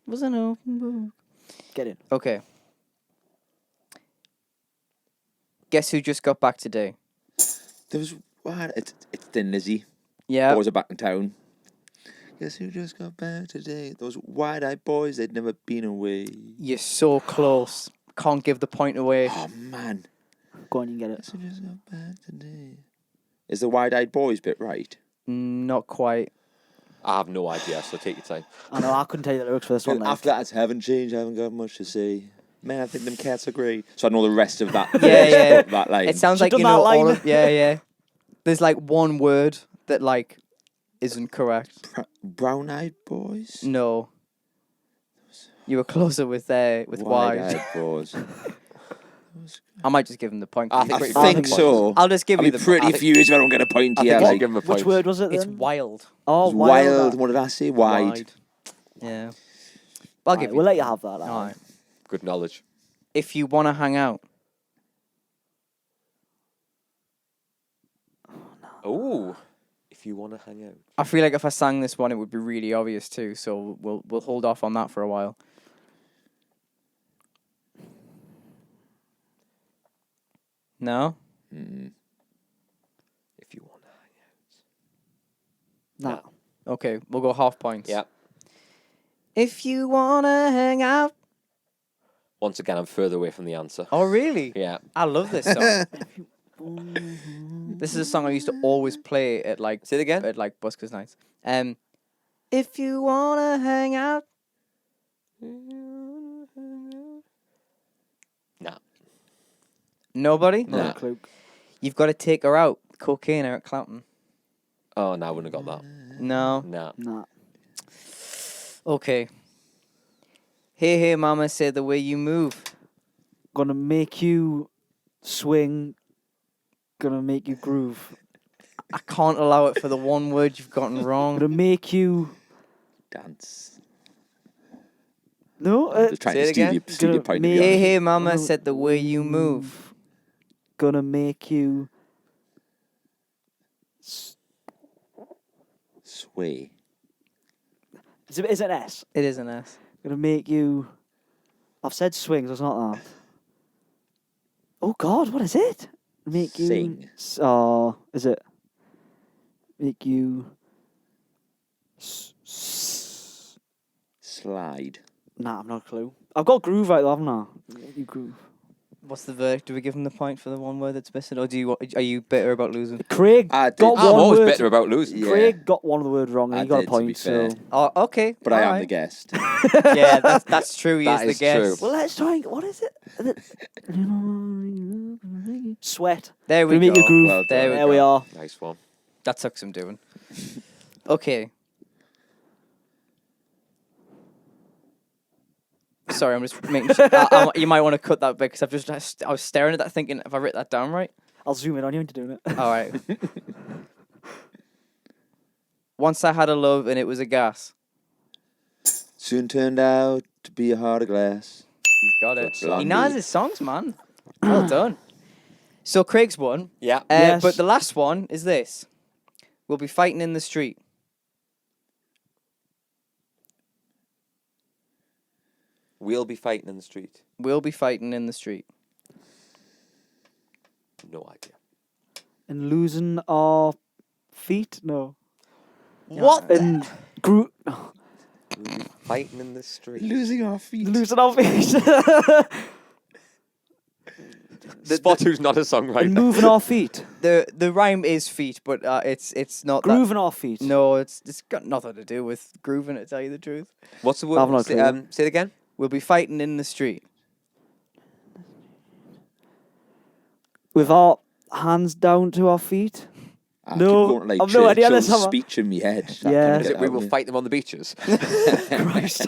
was an open book. Get in. Okay. Guess who just got back today? There was what? It's Thin Lizzy. Yeah. Boys are back in town. Guess who just got back today? Those wide-eyed boys, they'd never been away. You're so close. Can't give the point away. Oh man. Go on, you can get Guess it. who just got back today? Is the wide-eyed boys bit right? Not quite. I have no idea, so take your time. I know, I couldn't tell you the lyrics for this one. And Like. after that, it's haven't changed, I haven't got much to say. Man, I think them cats are great. So I know the rest of that. Yeah. that line. It sounds She like done you that know all line. of, yeah. There's like one word that like isn't correct. Brown-eyed boys. No. You were closer with wide. Wide-eyed bros. I might just give him the point. I I think think so. I'll just give I'll you be the pretty point. furious if I don't get a point I here. think I'll Like, give him a point. Which word was it It's then? wild. Oh, wild. What did I say? Wide. Yeah. I'll give you. We'll let you have that. All right. Good knowledge. If you want to hang out. Oh, if you want to hang out. I feel like if I sang this one, it would be really obvious too. So we'll hold off on that for a while. No. Mm. If you want to hang out. Nah. Okay, we'll go half points. Yeah. If you wanna hang out. Once again, I'm further away from the answer. Oh really? Yeah. I love this song. This is a song I used to always play at like Say it again. at like buskers nights. If you wanna hang out. Nah. Nobody? Not Nah. a clue. You've got to take her out. Cocaine, Eric Clapton. Oh, no, I wouldn't have got that. No. Nah. Nah. Okay. Hey, hey, mama, say the way you move. Gonna make you swing. Gonna make you groove. I can't allow it for the one word you've gotten wrong. Gonna make you. Dance. No. Just trying Say to it again. steal your point. To be Gonna Hey, honest. hey, mama, said the way you move. Gonna make you. Sway. Is it an S? It is an S. Gonna make you. I've said swing, so it's not that. Oh God, what is it? Make you. Sing. Is it? Make you. Slide. Nah, I've no clue. I've got groove right though, haven't I? Make you groove. What's the verdict? Do we give him the point for the one word that's missing, or are you bitter about losing? Craig I got did- I'm one always word. bitter about losing. Yeah. Craig got one of the words wrong, and I he got did, a to be point. fair. So Oh, okay. But I am alright. the guest. Yeah, that's true. He That is is the guest. true. well, let's try. What is it? Sweat. There we Gonna make go. you groove. Well there done. we There we go. are. Nice one. That took some doing. Okay. Sorry, I'm just making sure. You might want to cut that bit because I was staring at that thinking, have I written that down right? I'll zoom in on you into doing it. All right. Once I had a love and it was a gas. Soon turned out to be a heart of glass. He's got it. Good He knows his songs, man. Well done. So Craig's won. Yeah. Yes. But the last one is this. We'll be fighting in the street. We'll be fighting in the street. We'll be fighting in the street. No idea. And losing our feet? No. What? And We'll be fighting in the street. Losing our feet. losing our feet. Spot who's not a and songwriter. moving our feet. The rhyme is feet, but it's not that. Grooving our feet. No, it's got nothing to do with grooving, to tell you the truth. What's the word? I've no Say, clue. say it again. We'll be fighting in the street. With our hands down to our feet. I No, keep going, like, I've no idea, let's Churchill's have a- speech in my head. Yeah. Is it we will fight them on the beaches? Christ.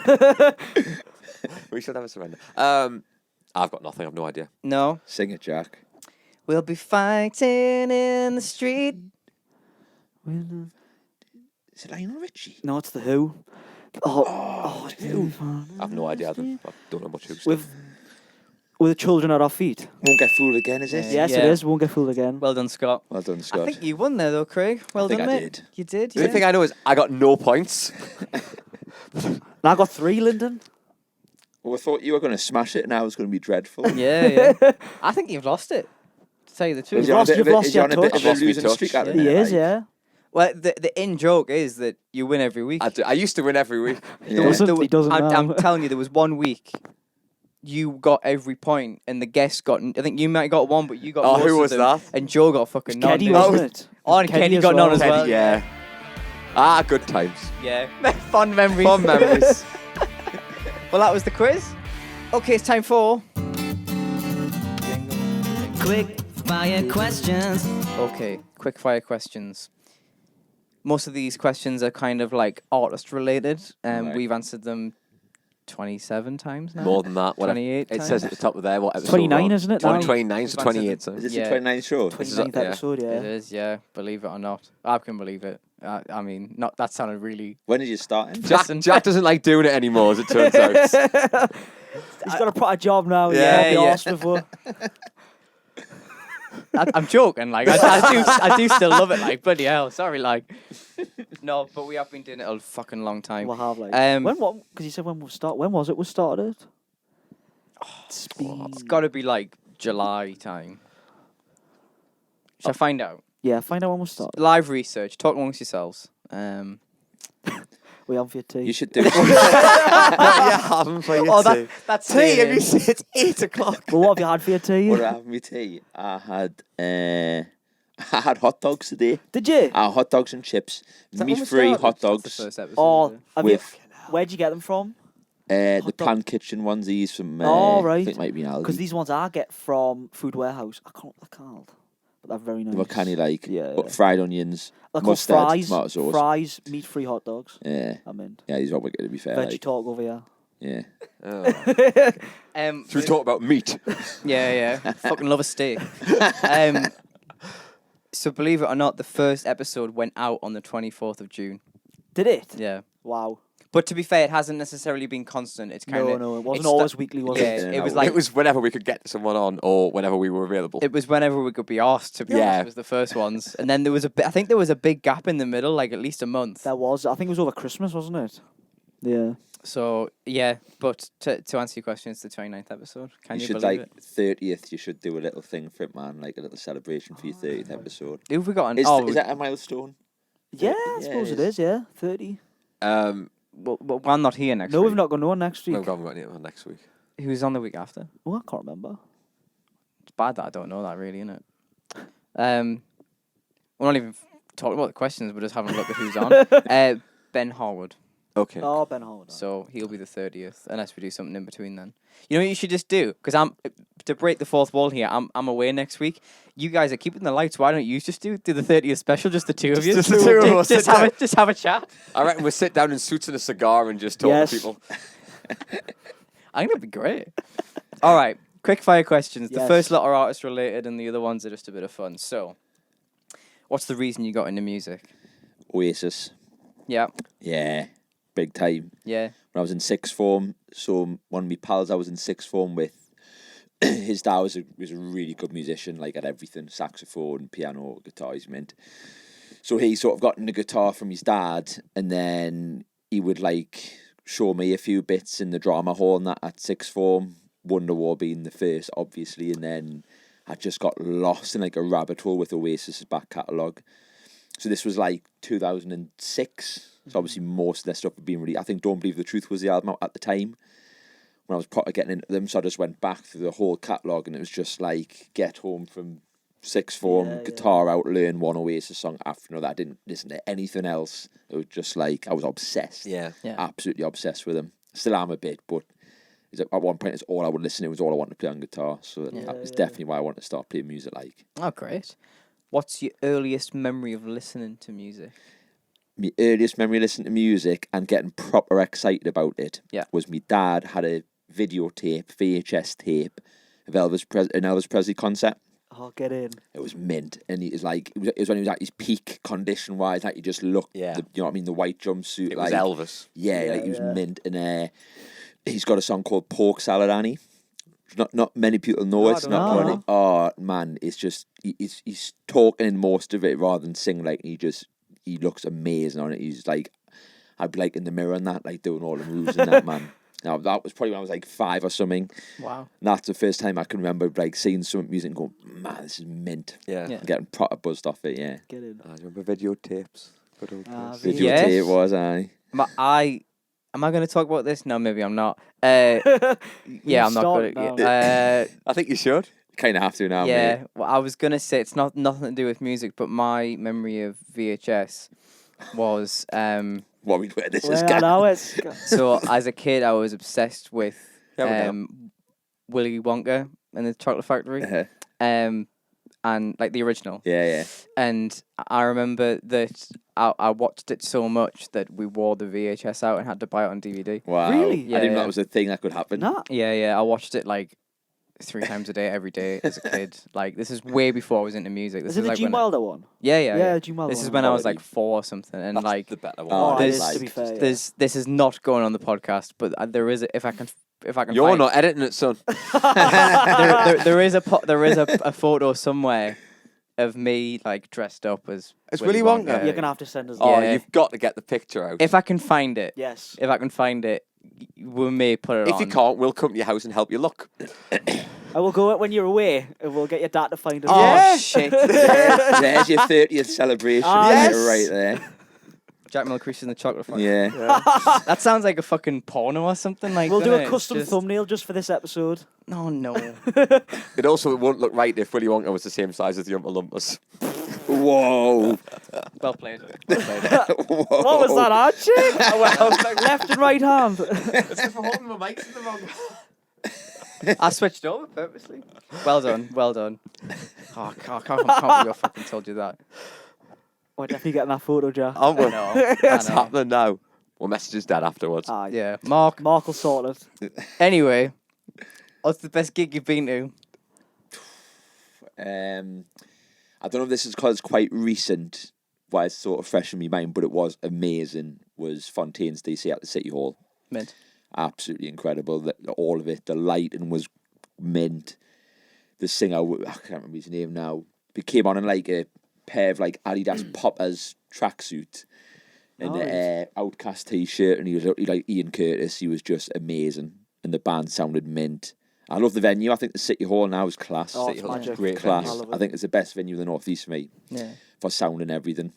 We should have a surrender. I've got nothing. I've no idea. No. Sing it, Jack. We'll be fighting in the street. Is it Lionel Richie? No, it's the Who. Oh, Who. I've no idea. I don't know much who's. With the children at our feet. Won't get fooled again, is it? Yeah. Yes, it is. Won't get fooled again. Well done, Scott. Well done, I Scott. think you won there, though, Craig. Well think done, I mate. did. You did. The only Yeah. thing I know is I got no points. And I got 3, Lyndon. Well, I thought you were going to smash it and I was going to be dreadful. Yeah, yeah. I think you've lost it. To tell you the truth. Is he on a bit You've of a- lost is he on a your bit touch. of a I've lost my losing touch. streak at the He minute, is, like? yeah. Well, the in joke is that you win every week. I used to win every week. Yeah. He doesn't I'm now. telling you, there was 1 week you got every point, and the guest got. I think you might have got one, but you got. Oh, most who of was them, that? And Joe got fucking none. Keddy, didn't he? wasn't it? Oh, and Kenny as got none well. as well. Yeah. Ah, good times. Yeah. Fun memories. Fun memories. Well, that was the quiz. Okay, it's time for. Quick fire questions. Okay, quick fire questions. Most of these questions are kind of like artist related, and Right. we've answered them 27 times now. More than that. 28 It says at the top of there what episode 29, we're on. isn't it now? 29, so 28. So. Is this Yeah. the 29th show? This is 29th yeah. episode, yeah. It is, yeah. Believe it or not. I can believe it. I mean, not that sounded really... When did you start? Jack doesn't like doing it anymore, as it turns out. He's got a proper job now. Yeah, Yeah, yeah. asked before. I'm joking. Like, I do still love it. Like, bloody hell. Sorry, like... No, but we have been doing it a fucking long time. We'll have like Um, when what? Because you said when we'll start. When was it? We started. It's got to be, like, July time. Shall I find out? Yeah, find out when we'll start. Live research. Talk amongst yourselves. We on for your tea. You should do What are you having for your tea? That's Tea, have you seen? It's 8 o'clock. Well, what have you had for your tea? What did I have with tea? I had hot dogs today. Did you? Hot dogs and chips. Meat-free hot dogs. Oh, have you, with where'd you get them from? the dog- Plant Kitchen ones. These from. Oh, right. I think it might be Aldi. Because these ones I get from Food Warehouse. I can't. They're called, but they're very nice. What kind of like? Yeah, What, yeah. fried onions, They're called mustard, fries. tomato sauce. Fries, meat-free hot dogs. Yeah, I'm in. yeah. These are what we're going to be fair. Veggie Like. talk over here. Yeah. Should we talk about meat? Yeah. Fucking love a steak. So believe it or not, the first episode went out on the 24th of June. Did it? Yeah. Wow. But to be fair, it hasn't necessarily been constant. It's kind of No, it wasn't it's always sta- weekly, was Yeah, it? it was no. like It was whenever we could get someone on or whenever we were available. it was whenever we could be asked. To be Yeah. honest, was the first ones, and then there was I think there was a big gap in the middle, like at least a month. There was. I think it was over Christmas, wasn't it? Yeah. So yeah, but to answer your question, it's the 29th episode. Can you, should believe like it? 30th. You should do a little thing for it, man. Like a little celebration for your 30th episode. Who have we got? Is that a milestone? Yeah, Yeah, I suppose it it is. Yeah, 30. well, I'm not here next No, week. we've not got no one next week. We've got one next week. Who's on the week after? Oh, I can't remember. It's bad that I don't know that, really, isn't it? We're not even talking about the questions. We're just having a look at who's on. Ben Harwood. Okay. Oh, Ben Howard. So he'll be the 30th, unless we do something in between then. You know what you should just do? Because to break the fourth wall here, I'm away next week. You guys are keeping the lights. Why don't you just do the 30th special, just the two of you? Just the two of us. Just have a chat. I reckon we'll sit down in suits and a cigar and just talk Yes. to people. I think that'd be great. All right, quick fire questions. The Yes. first lot are artist related, and the other ones are just a bit of fun. So, what's the reason you got into music? Oasis. Yeah, Yeah, big time. yeah. When I was in sixth form, so one of my pals I was in sixth form with, his dad was a really good musician, like at everything, saxophone, piano, guitar, he's mint. So he sort of got into guitar from his dad, and then he would like show me a few bits in the drama hall and that at sixth form, Wonderwall being the first, obviously, and then I just got lost in like a rabbit hole with Oasis's back catalogue. So this was like 2006. So obviously most of their stuff had been really... I think Don't Believe the Truth was the album out at the time when I was proper getting into them. So I just went back through the whole catalogue, and it was just like get home from sixth form, guitar out, learn one Oasis song after another. I didn't listen to anything else. It was just like I was obsessed. Yeah. Absolutely obsessed with them. Still am a bit, but at one point it's all I would listen to, was all I wanted to play on guitar. So that was definitely why I wanted to start playing music like. Oh, great. What's your earliest memory of listening to music? My earliest memory of listening to music and getting proper excited about it was my dad had a videotape, VHS tape of an Elvis Presley concert. Oh, get in. It was mint, and it was like it was when he was at his peak condition wise. Like he just looked, you know what I mean, the white jumpsuit. It like, was Elvis. Yeah, like he was mint, and he's got a song called Pork Salad Annie. Not many people know it. It's not know. funny. Oh man, it's just he's talking in most of it rather than singing. Like he looks amazing on it. He's like, I'd be like in the mirror and that, like doing all the moves and that, man. Now that was probably when I was like 5 or something. Wow. And that's the first time I can remember like seeing some music and going, man, this is mint. Yeah. And getting proper buzzed off it. Yeah. Get in. I remember videotapes. Good old days. Video Yes. tape was I. Am I going to talk about this? No, maybe I'm not. Yeah, I'm not Start good now. at I think you should. Kind of have to now, yeah, mate. well, I was going to say it's nothing to do with music, but my memory of VHS was... What we where this is Well, I going. know it's... So as a kid, I was obsessed with Yeah, we Willy Wonka and the Chocolate Factory, and like the original. Yeah. And I remember that I watched it so much that we wore the VHS out and had to buy it on DVD. Wow. Really? Yeah, I didn't know yeah. that was a thing that could happen. Nah. Yeah, I watched it like 3 times a day, every day as a kid. Like this is way before I was into music. This Is it the like Gene when Wilder one? yeah. Gene Wilder This is one. when I was Quality. like 4 or something, and That's like the better Oh, one. it is, there's- to be fair. this is not going on the podcast, but there is if I can You're find, not editing it, son. there is a photo somewhere of me like dressed up as As Willy Wonka? You're gonna have to send us. Oh, Yeah. you've got to get the picture out. If I can find it, Yes. if I can find it, we may put it If on. you can't, we'll come to your house and help you look. I will go when you're away, and we'll get your dad to find us. Oh Yeah. shit! There's your 30th celebration. Ah, Yeah, yes. right there. Jack Milcrease in the Chocolate Factory. Yeah. That sounds like a fucking porno or something like. We'll do doesn't a it? It's custom just- thumbnail just for this episode. No. It also won't look right if Willy Wonka was the same size as the Oompa Loompas. Whoa. Well played. Whoa. What was that, Archie? Well, Left and right hand. it's if I'm holding my mics in the wrong. I switched over purposely. Well done. Oh, I can't believe I fucking told you that. We're definitely getting that photo, Jack. I'm I know. It's I know. happening now. We'll message his dad afterwards. Aye. Yeah, Mark. Mark will sort it. Anyway, what's the best gig you've been to? I don't know if this is because it's quite recent, why it's sort of fresh in my mind, but it was amazing. Was Fontaine's DC at the City Hall. Mint. Absolutely incredible. All of it. The lighting was mint. The singer, I can't remember his name now, he came on in like a pair of like Adidas Poppers tracksuit and Nice. Outcast t-shirt, and he was like Ian Curtis. He was just amazing, and the band sounded mint. I love the venue. I think the City Hall now is class. Oh, City it's Hall's magic. great Class. I love it. I think it's the best venue in the North East for me Yeah. for sound and everything.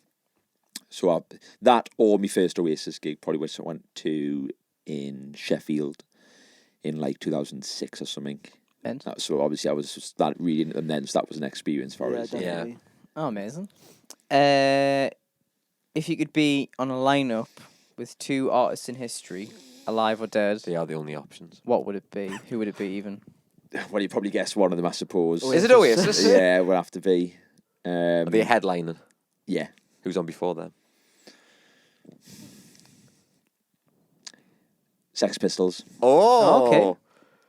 So that or my first Oasis gig, probably which I went to in Sheffield in like 2006 or something. Mint. So obviously I was just that really into them then, so that was an experience for Yeah, us. definitely. Oh, amazing. If you could be on a lineup with 2 artists in history, alive or dead, They are the only options. what would it be? Who would it be even? Well, you probably guessed one of them, I suppose. Is it Oasis? Yeah, it would have to be. Are they headlining? Yeah. Who's on before them? Sex Pistols. Oh, Okay.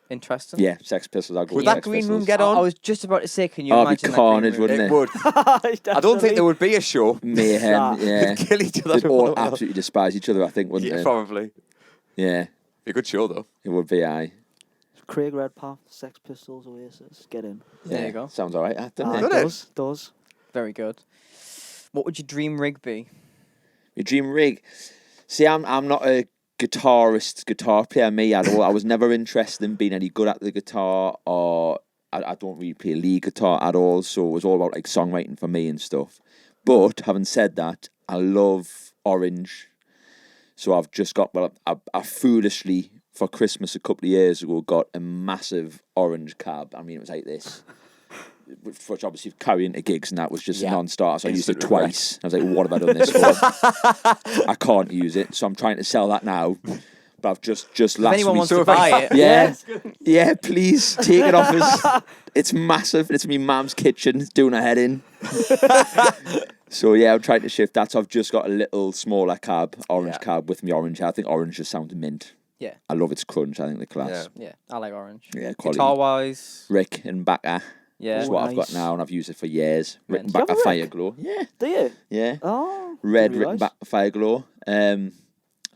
Interesting. Yeah, Sex Pistols. I'll go Would with that Sex green room Pistols. get I on? was just about to say, can you Oh, it'd be imagine carnage, that green room? wouldn't It it? would. I don't think there would be a show. Mayhem, yeah. Kill each other. They'd all absolutely despise each other, I think, wouldn't Yeah, they? probably. Yeah, Be a good show though. it would be, aye. Craig Redpath, Sex Pistols, Oasis. Get in. There Yeah, you go. Sounds all right, doesn't Aye, it? Doesn't it? does. Very good. What would your dream rig be? Your dream rig. See, I'm not a guitar player, me at all. I was never interested in being any good at the guitar, or I don't really play lead guitar at all, so it was all about like songwriting for me and stuff. But having said that, I love orange. So I've just got, I foolishly, for Christmas a couple of years ago, got a massive orange cab. I mean, it was like this. Which obviously carrying to gigs and that was just a non-starter, so I used it Instant regret. twice. I was like, what have I done this for? I can't use it, so I'm trying to sell that now. But I've just If last anyone week... wants to buy it, Yeah, please, take it off us. It's massive. It's my mum's kitchen. It's doing her head in. So yeah, I'm trying to shift that. So I've just got a little smaller cab, orange cab with me orange hair. I think orange just sounds mint. Yeah. I love its crunch. I think the class. Yeah, I like orange. Yeah, quality. Guitar wise, Rick and Backer. yeah. That's what I've got nice. now, and I've used it for years. Rick and Do you Backer have a Rick? Fireglow. Yeah, Do you? yeah. Oh. Red didn't Rick and realise. Backer Fireglow.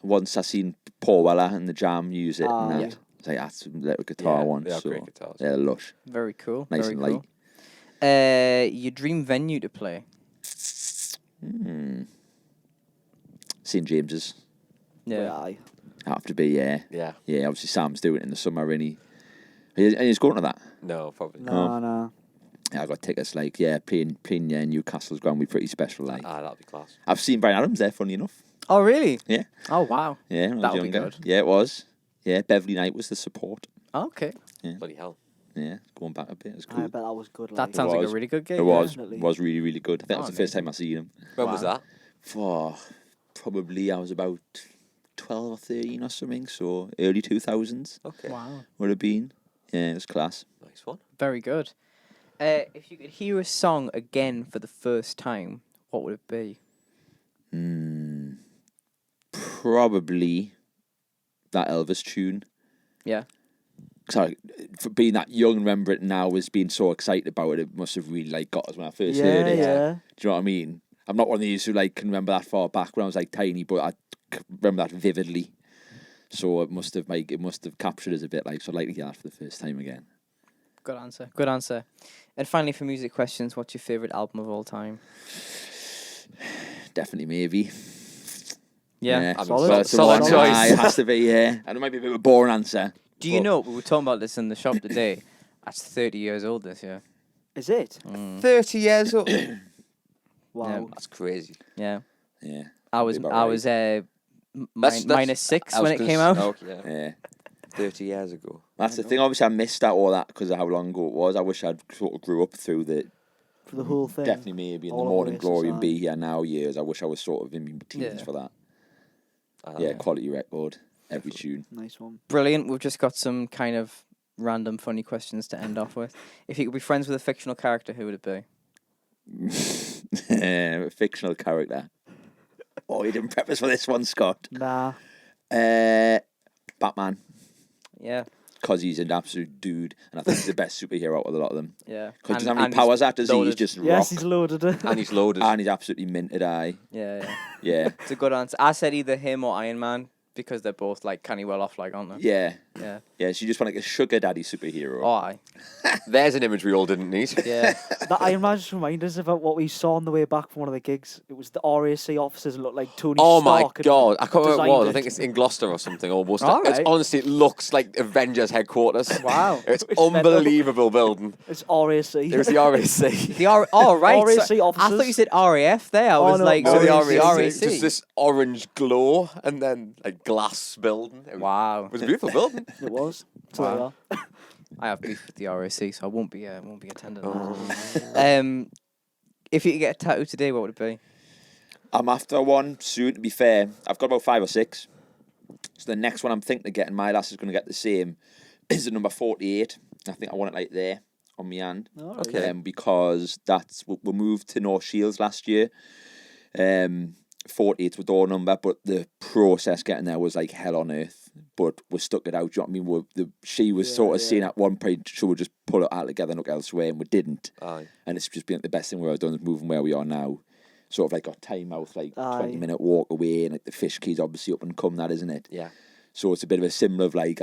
Once I seen Paul Weller and the Jam use it, Ah, and yeah. that. It's like that's a little guitar one. They are So great guitars. they're lush. Very cool. Nice very and cool. Your dream venue to play? St James's. Yeah. Aye. Have to be, yeah. Yeah. Yeah, obviously Sam's doing it in the summer, and he's going to that. No, probably. No. Yeah, I got tickets. Like, yeah, playing Newcastle's going to be pretty special. Like, That'd be class. I've seen Brian Adams there. Funny enough. Oh, really? Yeah, Oh, wow. yeah. When I was That'll be younger. good. Yeah, it was. Yeah, Beverly Knight was the support. Okay. Bloody hell. Yeah, going back a bit. It was I cool. bet that was good. That Like. sounds like a was. really good gig. It was. Definitely. It was really, really good. I think that Oh, was the first time I seen him. When was that? For probably I was about 12 or 13 or something. So early 2000s Okay. Wow. would have been. Yeah, it was class. Nice one. Very good. If you could hear a song again for the first time, what would it be? Probably that Elvis tune. Yeah. Sorry, for being that young and remember it now as being so excited about it, it must have really like got us when I first heard it. Yeah. Do you know what I mean? I'm not one of these who like can remember that far back when I was like tiny, but I remember that vividly. So it must have captured us a bit. Like, so I'd like to hear that for the first time again. Good answer. Good answer. And finally, for music questions, what's your favourite album of all time? Definitely, maybe. Yeah. I mean, Solid. But it's solid the one choice. It has to be, yeah. And it might be a bit of a boring answer. Do you but- know, we were talking about this in the shop today, that's 30 years old this year. Is it? 30 years old. Wow. That's crazy. Yeah. Yeah. I was About right. minus 6 I was when it gonna came s- out. Oh, yeah. Yeah. 30 years ago. That's the thing. Obviously, I missed out all that because of how long ago it was. I wish I'd sort of grew up through the For the whole thing. definitely maybe in All the of Morning Oasis, Glory and aye. Be Here Now years. I wish I was sort of in my teens Yeah. for that. Ah, Yeah, quality record, every tune. Nice one. Brilliant. We've just got some kind of random funny questions to end off with. If you could be friends with a fictional character, who would it be? A fictional character. Oh, you didn't prep us for this one, Scott. Nah. Batman, Yeah. because he's an absolute dude, and I think he's the best superhero out of a lot of them. Yeah. Because how And- many and powers he's that does he? He's loaded. just Yes, rock, he's loaded. And he's loaded. and he's absolutely minted. Eye, Yeah, yeah. yeah, It's a good answer. I said either him or Iron Man because they're both like canny well off, like, aren't they? yeah, Yeah. yeah. So you just want like a sugar daddy superhero. Oh, aye. There's an image we all didn't need. Yeah. That Iron Man just reminded us about what we saw on the way back from one of the gigs. It was the RAC officers looked like Tony Oh Stark. my had god, I can't remember what it was. I designed think it's in Gloucester or something almost. All It's right. honestly, it looks like Avengers headquarters. Wow. It's It's mental. unbelievable building. It's RAC. It was the RAC. Oh, right. RAC so- I officers. thought you said RAF there. I Oh, was no, like, no, so the it's RAC. Just this orange glow and then like glass building. It Wow. was a beautiful building. It was. So Wow. there you I have beef with the RAC, so I won't be attending Oh. that. If you could get a tattoo today, what would it be? I'm after one soon. To be fair, I've got about 5 or 6. So the next one I'm thinking of getting, my last is going to get the same. Is the number 48. I think I want it like there on my hand. All right. Okay. Because that's we moved to North Shields last year. 48's the door number, but the process getting there was like hell on earth. But we stuck it out. Do you know what I mean? She was Yeah, sort of yeah. saying at one point she would just pull it out together and look elsewhere, and we didn't. Aye. And it's just been the best thing we've ever done is moving where we are now. Sort of like got time out, like Aye. 20-minute walk away, and like the fish keys obviously up and come, that isn't it? Yeah. So it's a bit of a symbol of like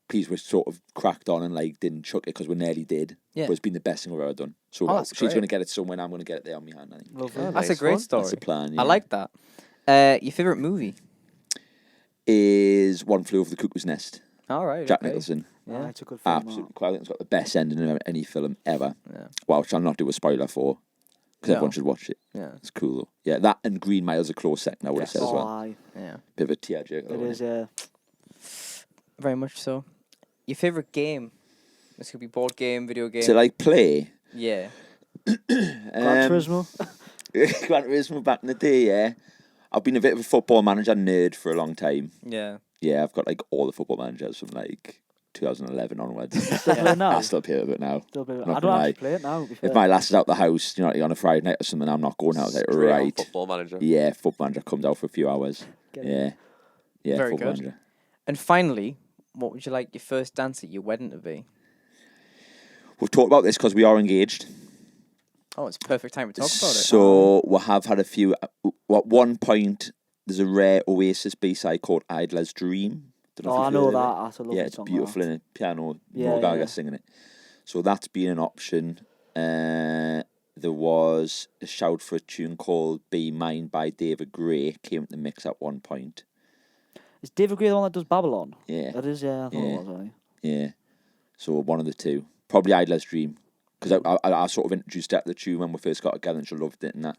piece was sort of cracked on and like didn't chuck it because we nearly did. Yeah. But it's been the best thing we've ever done. So Oh, that's she's great. going to get it somewhere, and I'm going to get it there on my hand. I think Lovely. That's a nice great one. story. that's the plan. I yeah. like that. Your favourite movie? Is One Flew Over the Cuckoo's Nest. All right. Jack okay. Nicholson. Yeah. It's a good film. Absolutely. I think it's got the best ending of any film ever. Yeah. Well, which I'll not do a spoiler for, because No. everyone should watch it. Yeah. It's cool though. Yeah, that and Green Mile's a close second, I would have Yes. said as Oh, well. aye. Yeah. Bit of a tearjerker. It is, yeah. Very much so. Your favourite game? This could be board game, video game. To like play. Yeah. Gran Turismo. Gran Turismo back in the day, yeah. I've been a bit of a football manager nerd for a long time. Yeah. Yeah, I've got like all the football managers from like 2011 onwards. Still play it now. I still play with it now. Still play it. not I gonna don't lie. actually play it now. To be fair. If my lass is out the house, you know, like on a Friday night or something, I'm not going out. Like, Straight on right. Football Manager. Yeah, football manager comes out for a few hours. Get it. Yeah. Yeah, Very football good. manager. And finally, what would you like your first dance at your wedding to be? We've talked about this because we are engaged. Oh, it's perfect time to talk about it. So we have had a few. At one point, there's a rare Oasis B-side called Idler's Dream. Don't Oh, if I you've know heard of that. it. That's a lovely Yeah, it's song, beautiful that. in it. Piano, Yeah, Noel Gallagher yeah. singing it. So that's been an option. There was a shout for a tune called Be Mine by David Gray. Came into the mix at one point. Is David Gray the one that does Babylon? Yeah, That is, yeah. I thought Yeah. it was, aye. yeah. So one of the two. Probably Idler's Dream. Because I sort of introduced her to the tune when we first got together and she loved it and that.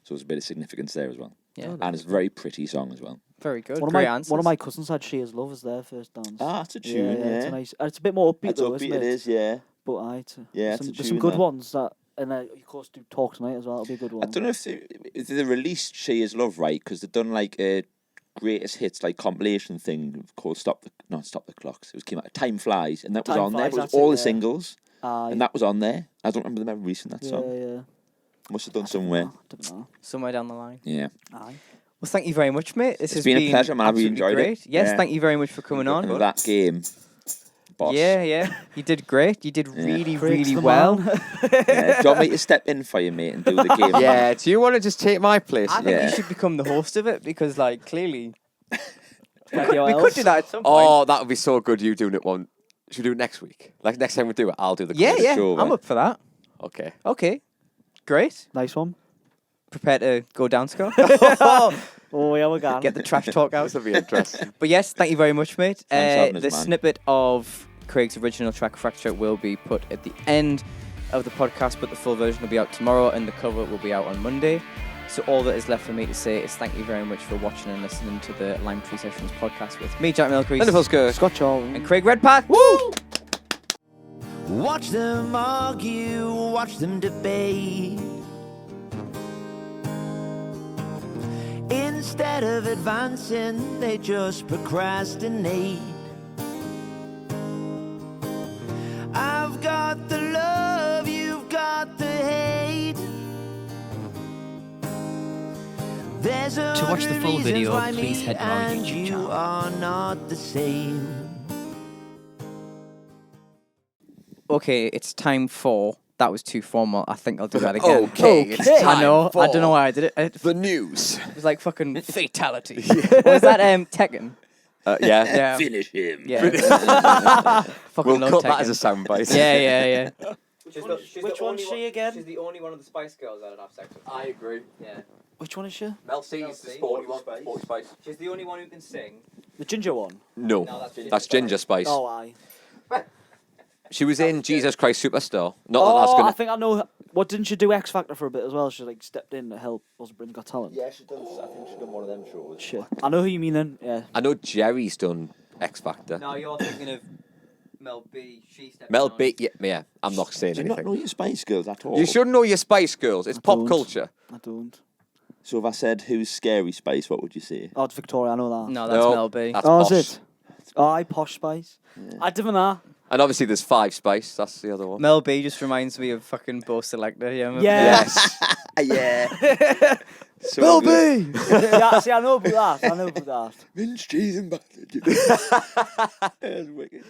So there's a bit of significance there as well. Yeah. And it's a very pretty song as well. Very good. One of Great my answers. one of my cousins had She Is Love as their first dance. Ah, it's a yeah, tune, yeah, yeah. It's a nice. It's a bit more upbeat It's though, upbeat, isn't it is, yeah. But aye, it's Yeah, it's a there's some tune, good that. ones that, and of course do Talk Tonight as well. It'll be a good one. I don't know if they released She Is Love right, because they've done like a greatest hits like compilation thing called Stop the Clocks. It was came out Time Flies, and that was Time on there. Flies, But it was that's all it, the yeah. singles, Aye. and that was on there. I don't remember them ever releasing that yeah, song. yeah. Must have done somewhere. Don't know. somewhere down the line. Yeah. Aye. Well, thank you very much, mate. This It's has been a pleasure, man. I've really absolutely enjoyed it. great. Yes, Yeah. thank you very much for coming on. And that game, boss. Yeah, you did great. You did really, Craig's really the well. man. Yeah. Do you want me to step in for you, mate, and do the game? Yeah, do you want to just take my place? I think Yeah. you should become the host of it because, like, clearly Like we your could elves. do that at some point. Oh, that would be so good. You doing it one. Should we do it next week? Like next time we do it, I'll do the Yeah, quiz. yeah, sure, I'm mate. up for that. Okay. Okay, great. Nice one. Prepare to go down, Scott. Oh, yeah, we're gone. Get the trash talk out. This will be interesting. But yes, thank you very much, mate. Thanks for having us, The man. snippet of Craig's original track Fracture will be put at the end of the podcast, but the full version will be out tomorrow and the cover will be out on Monday. So all that is left for me to say is thank you very much for watching and listening to the Lime Tree Sessions podcast with me, Jack Milcrease, Wonderful, Skirk. Scott Charlton. and Craig Redpath. Woo! Watch them argue, watch them debate. Instead of advancing, they just procrastinate. I've got the love, you've got the hate. There's To watch the full video, please head to our and YouTube you channel. are not the same. Okay, it's time for. That was too formal. I think I'll do that again. Okay, it's I time know. I for don't know why I did it. It the news. was like fucking fatality. Was that Tekken? Yeah. Yeah. Finish him. Yeah. Fucking We'll love cut that Tekken. as a soundbite. Yeah. Which one's she again? She's the only one of the Spice Girls that I'd have sex with. I agree. Yeah. Which one is she? Mel C is the sporty one. Sporty Spice. She's the only one who can sing. The ginger one? No, No, that's that's Ginger Spice. Oh, aye. She was in Jesus Christ Superstar. Not that Oh, that's I gonna. think I know. What, didn't she do X Factor for a bit as well? She like stepped in to help Britain's Got Talent. Yeah, she does. I think she's done one of them shows. Shit. I know who you mean then. Yeah. I know Jerry's done X Factor. No, you're thinking of Mel B. She stepped Mel down. B. Yeah, I'm not saying Do you not know anything. your Spice Girls at all? You should know your Spice Girls. It's I pop don't. culture. I don't. So if I said who's Scary Spice, what would you say? Oh, it's Victoria. I know that. No, that's No, Mel B. That's Oh, posh. is it? Oh, aye, Posh Spice. I didn't know. And obviously there's Five Spice. That's the other one. Mel B just reminds me of fucking Bo Selector. Yeah. Mel B. Yeah. Yeah. So Will good. be. Yeah, see, I know about that. Mince cheese and butter. That's wicked.